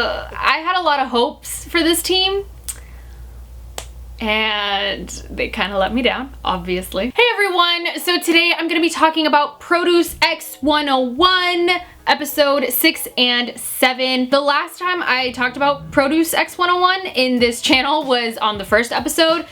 I had a lot of hopes for this team, and they kind of let me down, obviously. Hey everyone, so today I'm gonna be talking about Produce X101, episode 6 and 7. The last time I talked about Produce X101 in this channel was on the first episode.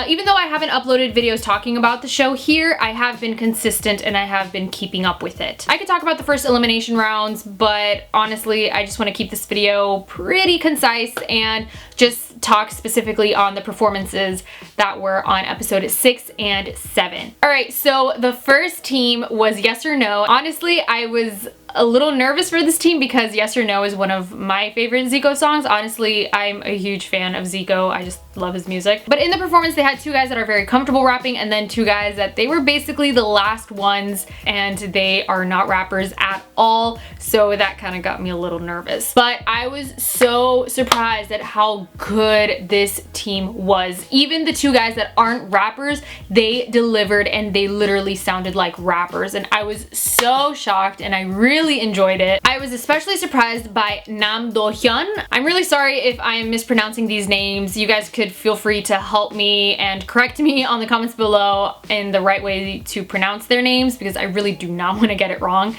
Even though I haven't uploaded videos talking about the show here, I have been consistent and I have been keeping up with it. I could talk about the first elimination rounds, but honestly, I just want to keep this video pretty concise and just talk specifically on the performances that were on episode 6 and 7. Alright, so the first team was Yes or No. Honestly, I was a little nervous for this team because Yes or No is one of my favorite Zico songs. Honestly, I'm a huge fan of Zico. I just love his music. But in the performance, they had two guys that are very comfortable rapping and then two guys that they were basically the last ones and they are not rappers at all. So that kind of got me a little nervous. But I was so surprised at how good this team was. Even the two guys that aren't rappers, they delivered and they literally sounded like rappers. And I was so shocked and I really enjoyed it. I was especially surprised by Nam Do Hyun. I'm really sorry if I am mispronouncing these names. You guys could feel free to help me and correct me on the comments below in the right way to pronounce their names because I really do not want to get it wrong.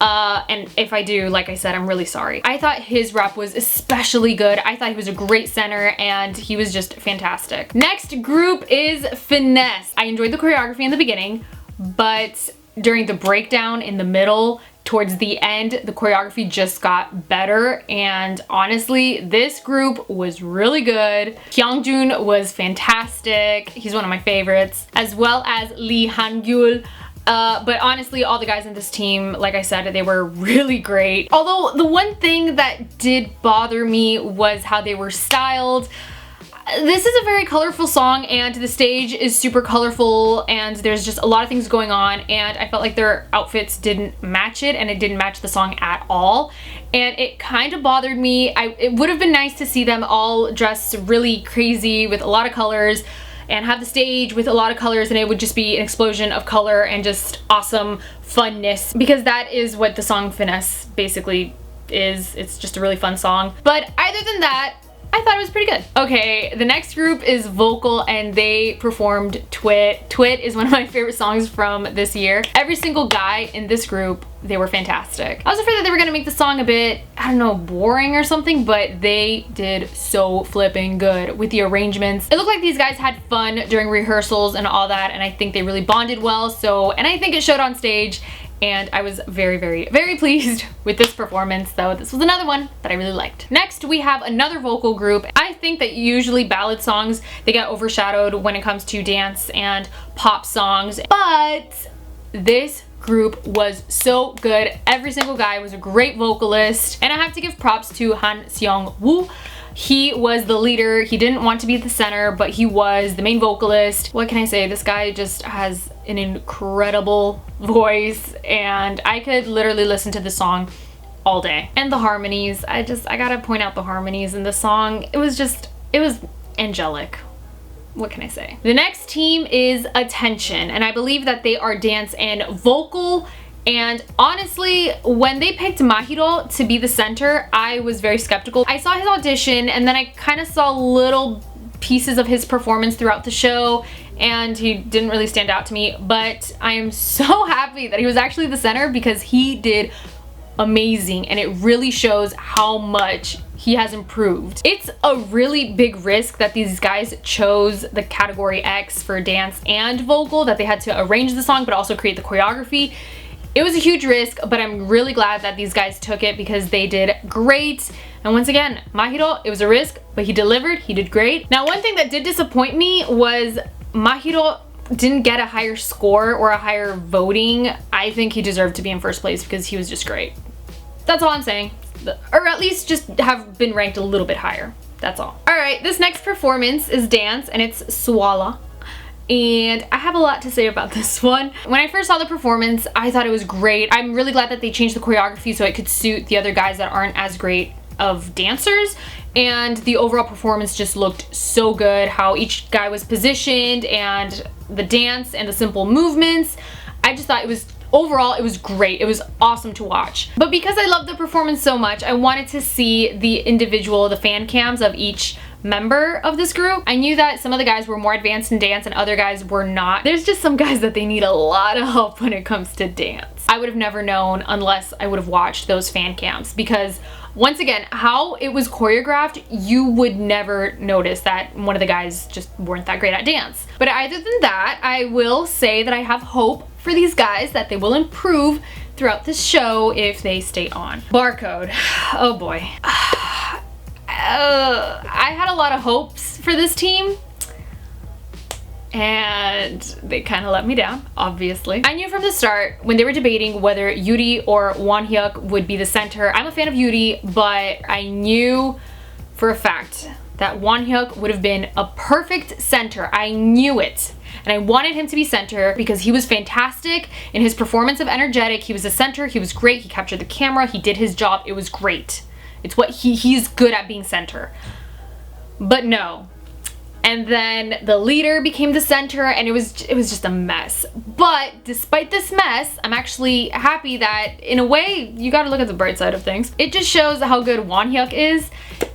And if I do, like I said, I'm really sorry. I thought his rap was especially good. I thought he was a great center and he was just fantastic. Next group is Finesse. I enjoyed the choreography in the beginning, but during the breakdown in the middle, towards the end, the choreography just got better, and honestly, this group was really good. Hyungjun was fantastic. He's one of my favorites, as well as Lee Han-gyul. But honestly, all the guys in this team, like I said, they were really great. Although the one thing that did bother me was how they were styled. This is a very colorful song and the stage is super colorful and there's just a lot of things going on, and I felt like their outfits didn't match it and it didn't match the song at all, and it kind of bothered me. It would have been nice to see them all dressed really crazy with a lot of colors and have the stage with a lot of colors, and it would just be an explosion of color and just awesome funness, because that is what the song Finesse basically is. It's just a really fun song. But other than that, I thought it was pretty good. Okay, the next group is Vocal and they performed Twit. Twit is one of my favorite songs from this year. Every single guy in this group, they were fantastic. I was afraid that they were gonna make the song a bit, I don't know, boring or something, but they did so flipping good with the arrangements. It looked like these guys had fun during rehearsals and all that, and I think they really bonded well, and I think it showed on stage. And I was very, very, very pleased with this performance, though this was another one that I really liked. Next, we have another vocal group. I think that usually ballad songs, they get overshadowed when it comes to dance and pop songs, but this group was so good. Every single guy was a great vocalist, and I have to give props to Han Seung-woo. He was the leader. He didn't want to be the center, but he was the main vocalist. What can I say? This guy just has an incredible voice, and I could literally listen to the song all day. And the harmonies, I gotta point out the harmonies in the song. It was angelic. What can I say? The next team is Attention, and I believe that they are dance and vocal. And honestly, when they picked Mahiro to be the center, I was very skeptical. I saw his audition and then I kind of saw little pieces of his performance throughout the show, and he didn't really stand out to me, but I am so happy that he was actually the center because he did amazing, and it really shows how much he has improved. It's a really big risk that these guys chose the category X for dance and vocal, that they had to arrange the song but also create the choreography. It was a huge risk, but I'm really glad that these guys took it because they did great. And once again, Mahiro, it was a risk, but he delivered, he did great. Now, one thing that did disappoint me was Mahiro didn't get a higher score or a higher voting. I think he deserved to be in first place because he was just great. That's all I'm saying. Or at least just have been ranked a little bit higher. That's all. All right, this next performance is dance, and it's Swala. And I have a lot to say about this one. When I first saw the performance, I thought it was great. I'm really glad that they changed the choreography so it could suit the other guys that aren't as great of dancers, and the overall performance just looked so good. How each guy was positioned and the dance and the simple movements, I just thought it was overall, it was great. It was awesome to watch. But because I loved the performance so much, I wanted to see the fan cams of each member of this group. I knew that some of the guys were more advanced in dance and other guys were not. There's just some guys that they need a lot of help when it comes to dance. I would have never known unless I would have watched those fan cams, because once again, how it was choreographed, you would never notice that one of the guys just weren't that great at dance. But other than that, I will say that I have hope for these guys that they will improve throughout this show if they stay on. Barcode. Oh boy. I had a lot of hopes for this team, and they kind of let me down, obviously. I knew from the start when they were debating whether Yuri or Wonhyuk would be the center. I'm a fan of Yuri, but I knew for a fact that Wonhyuk would have been a perfect center. I knew it. And I wanted him to be center because he was fantastic in his performance of Energetic. He was a center, he was great, he captured the camera, he did his job, it was great. It's what he's good at, being center. But no. And then the leader became the center, and it was just a mess. But despite this mess, I'm actually happy that, in a way, you gotta look at the bright side of things. It just shows how good Wonhyuk is,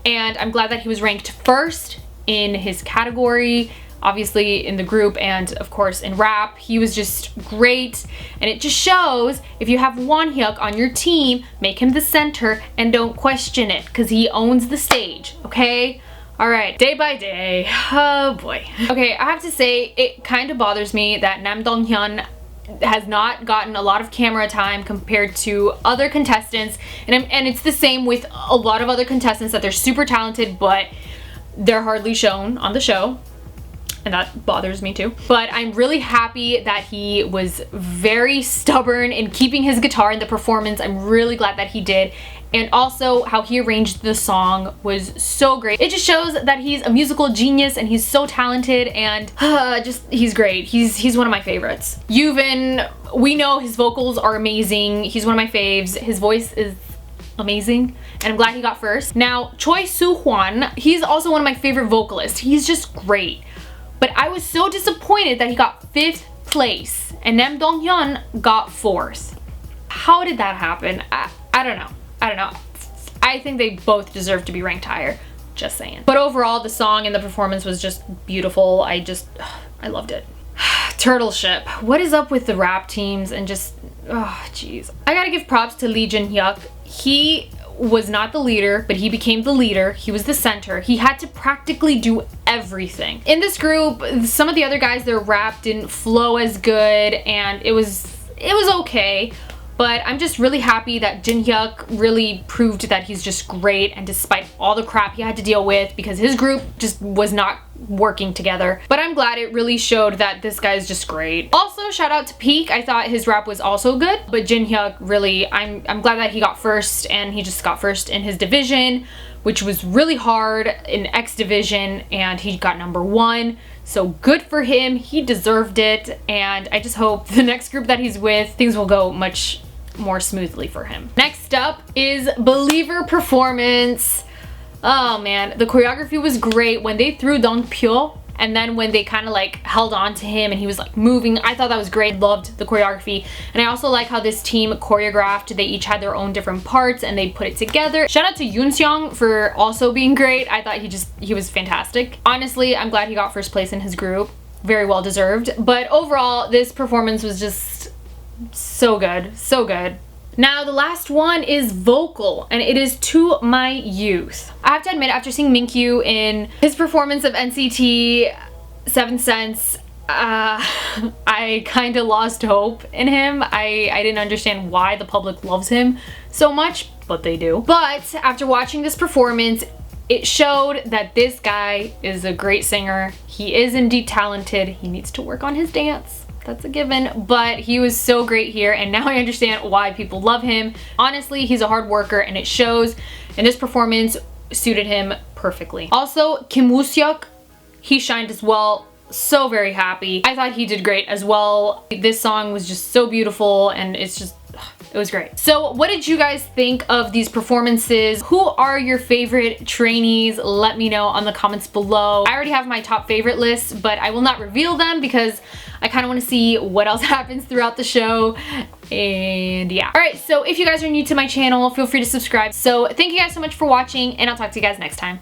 and I'm glad that he was ranked first in his category, obviously in the group, and of course in rap. He was just great, and it just shows if you have Wonhyuk on your team, make him the center and don't question it, because he owns the stage, okay? All right, day by day. Oh boy. Okay, I have to say it kind of bothers me that Nam Dong-hyun has not gotten a lot of camera time compared to other contestants, and it's the same with a lot of other contestants, that they're super talented but they're hardly shown on the show. And that bothers me too. But I'm really happy that he was very stubborn in keeping his guitar in the performance. I'm really glad that he did. And also how he arranged the song was so great. It just shows that he's a musical genius and he's so talented, and he's great. He's one of my favorites. Yuehua, we know his vocals are amazing. He's one of my faves. His voice is amazing, and I'm glad he got first. Now, Choi Soo-hwan, he's also one of my favorite vocalists. He's just great. But I was so disappointed that he got 5th place and Nam Dong-hyun got 4th. How did that happen? I don't know. I don't know. I think they both deserve to be ranked higher. Just saying. But overall, the song and the performance was just beautiful. I loved it. Turtle Ship. What is up with the rap teams and just, oh jeez. I gotta give props to Lee Jin-hyuk. He was not the leader, but he became the leader. He was the center. He had to practically do everything. In this group, some of the other guys, their rap didn't flow as good, and it was okay. But I'm just really happy that Jin-hyuk really proved that he's just great, and despite all the crap he had to deal with because his group just was not working together. But I'm glad it really showed that this guy is just great. Also, shout out to Peak. I thought his rap was also good, but Jin-hyuk really, I'm glad that he got first, and he just got first in his division, which was really hard in X division, and he got #1. So good for him. He deserved it, and I just hope the next group that he's with, things will go much more smoothly for him. Next up is Believer performance. Oh man, the choreography was great when they threw Dong Pyo, and then when they kind of like held on to him and he was like moving. I thought that was great. Loved the choreography, and I also like how this team choreographed. They each had their own different parts and they put it together. Shout out to Yoon for also being great. I thought he was fantastic. Honestly, I'm glad he got first place in his group. Very well deserved. But overall, this performance was just so good, so good. Now the last one is vocal, and it is To My Youth. I have to admit, after seeing Minkyu in his performance of NCT 7th Sense, I kind of lost hope in him. I didn't understand why the public loves him so much, but they do. But after watching this performance, it showed that this guy is a great singer. He is indeed talented. He needs to work on his dance. That's a given, but he was so great here, and now I understand why people love him. Honestly, he's a hard worker, and it shows, and this performance suited him perfectly. Also, Kim Woo-seok, he shined as well. So very happy. I thought he did great as well. This song was just so beautiful, and it's just It was great. So what did you guys think of these performances? Who are your favorite trainees? Let me know on the comments below. I already have my top favorite list, but I will not reveal them because I kind of want to see what else happens throughout the show. And yeah. Alright, so if you guys are new to my channel, feel free to subscribe. So thank you guys so much for watching, and I'll talk to you guys next time.